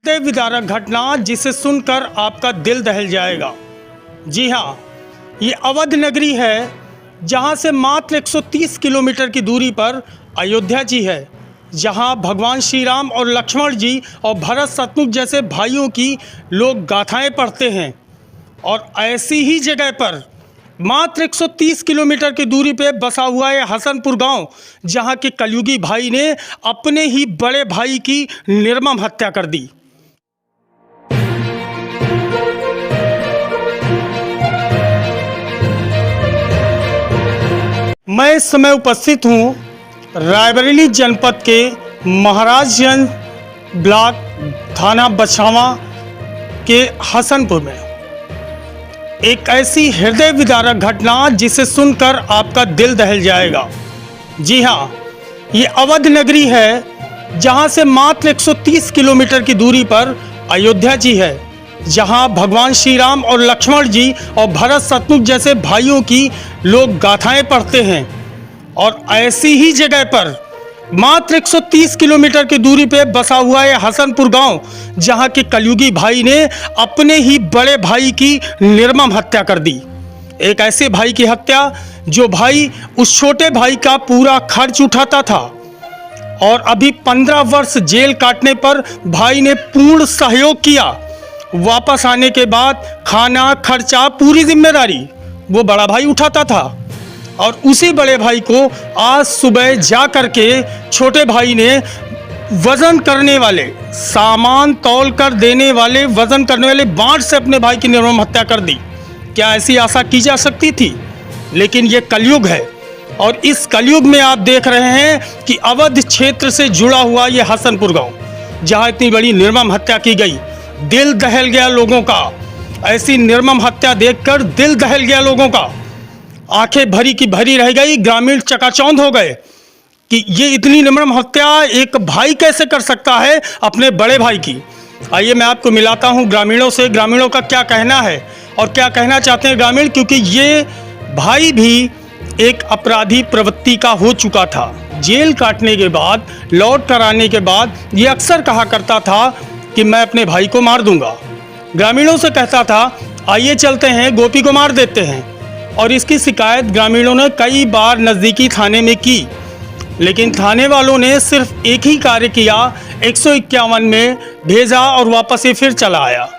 हृदय विदारक घटना जिसे सुनकर आपका दिल दहल जाएगा। जी हाँ, ये अवध नगरी है जहाँ से मात्र 130 किलोमीटर की दूरी पर अयोध्या जी है, जहाँ भगवान श्री राम और लक्ष्मण जी और भरत शत्रुघ्न जैसे भाइयों की लोग गाथाएं पढ़ते हैं। और ऐसी ही जगह पर मात्र 130 किलोमीटर की दूरी पे बसा हुआ है हसनपुर गांव, जहां के कलयुगी भाई ने अपने ही बड़े भाई की निर्मम हत्या कर दी। मैं इस समय उपस्थित हूं रायबरेली जनपद के महाराजगंज ब्लॉक थाना बछावा के हसनपुर में एक ऐसी हृदय विदारक घटना जिसे सुनकर आपका दिल दहल जाएगा। जी हाँ, ये अवध नगरी है जहाँ से मात्र 130 किलोमीटर की दूरी पर अयोध्या जी है, जहाँ भगवान श्री राम और लक्ष्मण जी और भरत शत्रुघ्न जैसे भाइयों की लोग गाथाएं पढ़ते हैं। और ऐसी ही जगह पर मात्र 130 किलोमीटर की दूरी पे बसा हुआ है हसनपुर गांव, जहां के कलयुगी भाई ने अपने ही बड़े भाई की निर्मम हत्या कर दी। एक ऐसे भाई की हत्या जो भाई उस छोटे भाई का पूरा खर्च उठाता था, और अभी 15 वर्ष जेल काटने पर भाई ने पूर्ण सहयोग किया। वापस आने के बाद खाना खर्चा पूरी जिम्मेदारी वो बड़ा भाई उठाता था। और उसी बड़े भाई को आज सुबह जा करके छोटे भाई ने वजन करने वाले, सामान तौल कर देने वाले, वजन करने वाले बांट से अपने भाई की निर्मम हत्या कर दी। क्या ऐसी आशा की जा सकती थी? लेकिन ये कलयुग है, और इस कलयुग में आप देख रहे हैं कि अवध क्षेत्र से जुड़ा हुआ ये हसनपुर गांव, जहां इतनी बड़ी निर्मम हत्या की गई। दिल दहल गया लोगों का, ऐसी निर्मम हत्या देखकर दिल दहल गया लोगों का। आंखें भरी की भरी रह गई, ग्रामीण चकाचौंध हो गए कि ये इतनी निर्मम हत्या एक भाई कैसे कर सकता है अपने बड़े भाई की। आइए मैं आपको मिलाता हूं ग्रामीणों से, ग्रामीणों का क्या कहना है और क्या कहना चाहते हैं ग्रामीण, क्योंकि ये भाई भी एक अपराधी प्रवृत्ति का हो चुका था। जेल काटने के बाद, लौट कर आने के बाद ये अक्सर कहा करता था कि मैं अपने भाई को मार दूंगा। ग्रामीणों से कहता था आइए चलते हैं गोपी को मार देते हैं। और इसकी शिकायत ग्रामीणों ने कई बार नज़दीकी थाने में की, लेकिन थाने वालों ने सिर्फ एक ही कार्य किया, 151 में भेजा और वापस से फिर चला आया।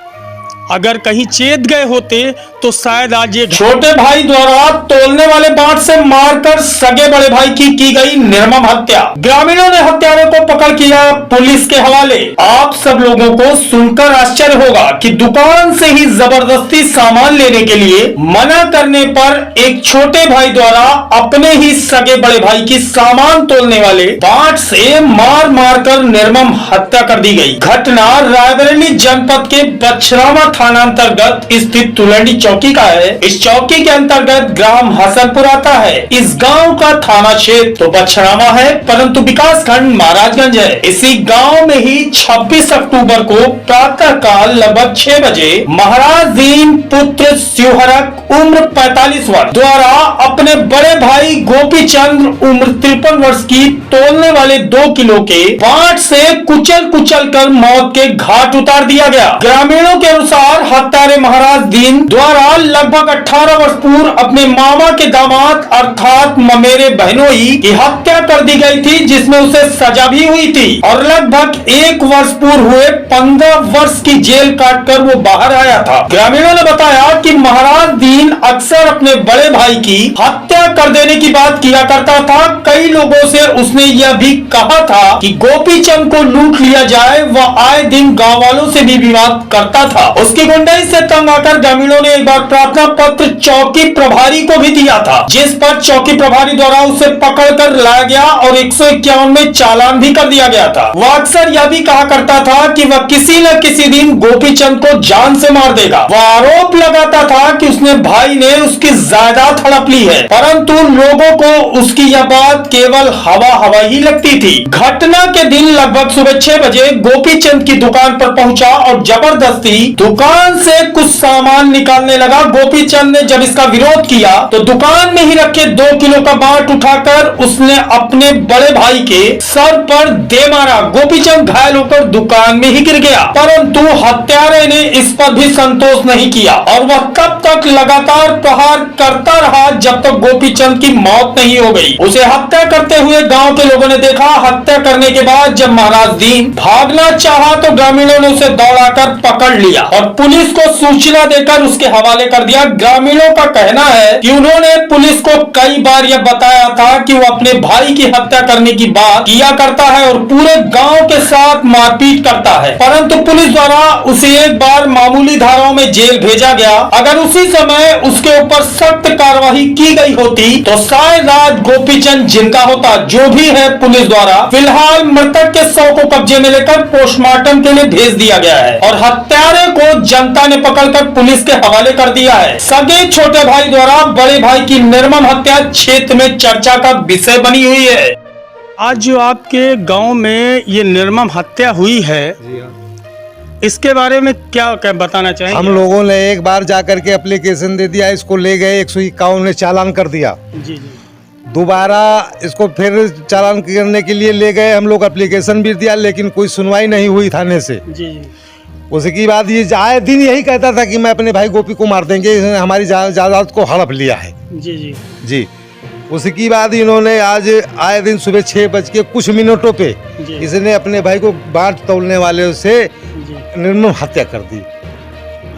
अगर कहीं चेत गए होते तो शायद आज ये छोटे भाई द्वारा तोलने वाले बांट से मारकर सगे बड़े भाई की गई निर्मम हत्या। ग्रामीणों ने हत्यारों को पकड़ किया पुलिस के हवाले। आप सब लोगों को सुनकर आश्चर्य होगा कि दुकान से ही जबरदस्ती सामान लेने के लिए मना करने पर एक छोटे भाई द्वारा अपने ही सगे बड़े भाई की सामान तोलने वाले बांट से मार मार कर निर्मम हत्या कर दी गई। घटना रायबरेली जनपद के बछरावा थाना अंतर्गत स्थित तुलंडी चौकी का है। इस चौकी के अंतर्गत ग्राम हसनपुर आता है। इस गांव का थाना क्षेत्र तो बछरावा है, परंतु विकास खंड महाराजगंज है। इसी गांव में ही 26 अक्टूबर को प्रातः काल लगभग 6 बजे महाराज दीन पुत्र शिवहरक उम्र 45 वर्ष द्वारा अपने बड़े भाई गोपी चंद्र उम्र 53 वर्ष की तोलने वाले 2 किलो के बांट से कुचल कुचल कर मौत के घाट उतार दिया गया। ग्रामीणों के अनुसार हत्यारे महाराज दीन द्वारा लगभग 18 वर्ष पूर्व अपने मामा के दामाद अर्थात ममेरे बहनोई की हत्या कर दी गई थी, जिसमें उसे सजा भी हुई थी। और लगभग 1 वर्ष पूर्व हुए 15 वर्ष की जेल काटकर वो बाहर आया था। ग्रामीणों ने बताया कि महाराज दीन अक्सर अपने बड़े भाई की हत्या कर देने की बात किया करता था। कई लोगों से उसने यह भी कहा था कि गोपी चंद को लूट लिया जाए। वह आए दिन गाँव वालों से भी विवाद करता था। उसकी गुंडाई से तंग आकर ग्रामीणों ने एक बार प्रार्थना पत्र चौकी प्रभारी को भी दिया था, जिस पर चौकी प्रभारी द्वारा उसे पकड़कर लाया गया और 151 में चालान भी कर दिया गया था। वह अक्सर यह भी कहा करता था कि वह किसी न किसी दिन गोपी चंद को जान से मार देगा। वह आरोप लगाता था कि उसने भाई ने उसकी जायदाद हड़प ली है, परंतु लोगों को उसकी यह बात केवल हवा हवा ही लगती थी। घटना के दिन लगभग सुबह 6 बजे गोपी चंद की दुकान पर पहुंचा और जबरदस्ती दुकान से कुछ सामान निकालने लगा। गोपीचंद ने जब इसका विरोध किया तो दुकान में ही रखे 2 किलो का बाट उठाकर उसने अपने बड़े भाई के सर पर दे मारा। गोपीचंद घायल होकर दुकान में ही गिर गया, परंतु हत्यारे ने इस पर भी संतोष नहीं किया और वह तब तक लगातार प्रहार करता रहा जब तक गोपीचंद की मौत नहीं हो गई। उसे हत्या करते हुए गांव के लोगों ने देखा। हत्या करने के बाद जब महाराज दीन भागना चाहा तो ग्रामीणों ने उसे दौड़ाकर पकड़ लिया और पुलिस को सूचना देकर उसके हवाले कर दिया। ग्रामीणों का कहना है कि उन्होंने पुलिस को कई बार यह बताया था कि वो अपने भाई की हत्या करने की बात किया करता है और पूरे गांव के साथ मारपीट करता है, परंतु पुलिस द्वारा उसे एक बार मामूली धाराओं में जेल भेजा गया। अगर उसी समय उसके ऊपर सख्त कार्रवाई की गई होती तो शायद आज गोपीचंद जिंदा होता। जो भी है, पुलिस द्वारा फिलहाल मृतक के शव को कब्जे में लेकर पोस्टमार्टम के लिए भेज दिया गया है और हत्यारे को जनता ने पकड़कर पुलिस के हवाले कर दिया है। सगे छोटे भाई द्वारा बड़े भाई की निर्मम हत्या क्षेत्र में चर्चा का विषय बनी हुई है। आज जो आपके गांव में ये निर्मम हत्या हुई है, इसके बारे में क्या बताना चाहेंगे? हम लोगों ने एक बार जाकर के एप्लीकेशन दे दिया, इसको ले गए, 151 ने चालान कर दिया। जी जी। दोबारा इसको फिर चालान करने के लिए ले गए, हम लोग एप्लीकेशन भी दिया, लेकिन कोई सुनवाई नहीं हुई थाने से। जी जी। उसके बाद ये आए दिन यही कहता था कि मैं अपने भाई गोपी को मार देंगे, इसने हमारी जायदाद को हड़प लिया है। जी जी जी। उसके बाद इन्होंने आज आए दिन सुबह 6 बज के कुछ मिनटों पे इसने अपने भाई को बाट तोड़ने वाले से निर्मम हत्या कर दी।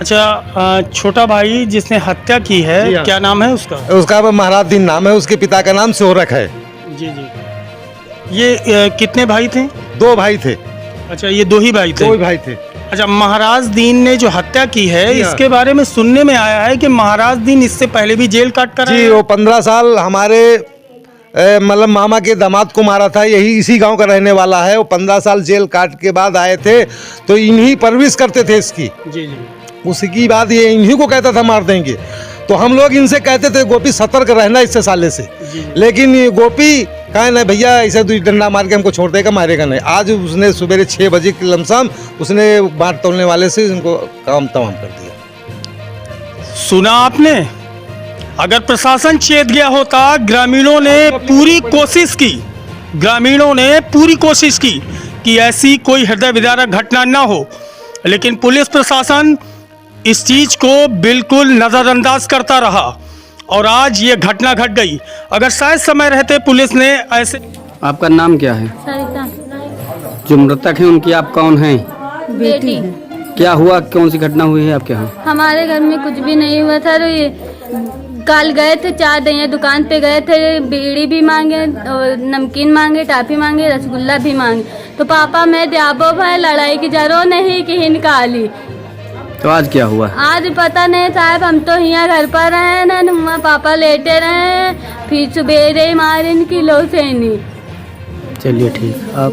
अच्छा, छोटा भाई जिसने हत्या की है, क्या नाम है उसका? उसका महाराज दीन नाम है, उसके पिता का नाम सोहरख है। जी जी। ये कितने भाई थे? 2 भाई थे। अच्छा, ये 2 ही भाई थे? 2 ही भाई थे। अच्छा, महाराज दीन ने जो हत्या की है, इसके बारे में सुनने में आया है कि महाराज दीन इससे पहले भी जेल काट कर जी, वो 15 साल हमारे मतलब मामा के दामाद को मारा था, यही इसी गांव का रहने वाला है। वो 15 साल जेल काट के बाद आए थे तो इन्हीं परवरिश करते थे इसकी। जी जी। उसकी बाद ये इन्हीं को कहता था मार देंगे, तो हम लोग इनसे कहते थे गोपी सतर्क रहना इससे साले से, लेकिन ये गोपी कहा नहीं भैया ऐसे 2 डंडा मार के हमको छोड़ देगा, मारेगा नहीं। आज उसने सुबह 6 बजे की लमसम उसने बाट तोड़ने वाले से इनको काम तमाम कर दिया। सुना आपने? अगर प्रशासन चेत गया होता, ग्रामीणों ने पूरी कोशिश की कि ऐसी कोई हृदय विदारक घटना ना हो, लेकिन पुलिस प्रशासन इस चीज को बिल्कुल नजरअंदाज करता रहा और आज ये घटना घट गई। अगर शायद समय रहते पुलिस ने ऐसे। आपका नाम क्या है? सरिता। जो मृतक है उनकी आप कौन हैं? बेटी। क्या हुआ, कौन सी घटना हुई है आपके यहाँ? हमारे घर में कुछ भी नहीं हुआ था। ये कल गए थे, 4 दैया दुकान पे गए थे, बीड़ी भी मांगे और नमकीन मांगे, टाफी मांगे, रसगुल्ला भी मांगे। तो पापा मैं दियाबो भाई लड़ाई की जरूरत नहीं कि हिनकाली। तो आज क्या हुआ? आज पता नहीं साहब, हम तो यहाँ घर पर रहे ना, वहाँ पापा लेटे रहे, फिर सुबह मारे किलो से नहीं। चलिए ठीक। आप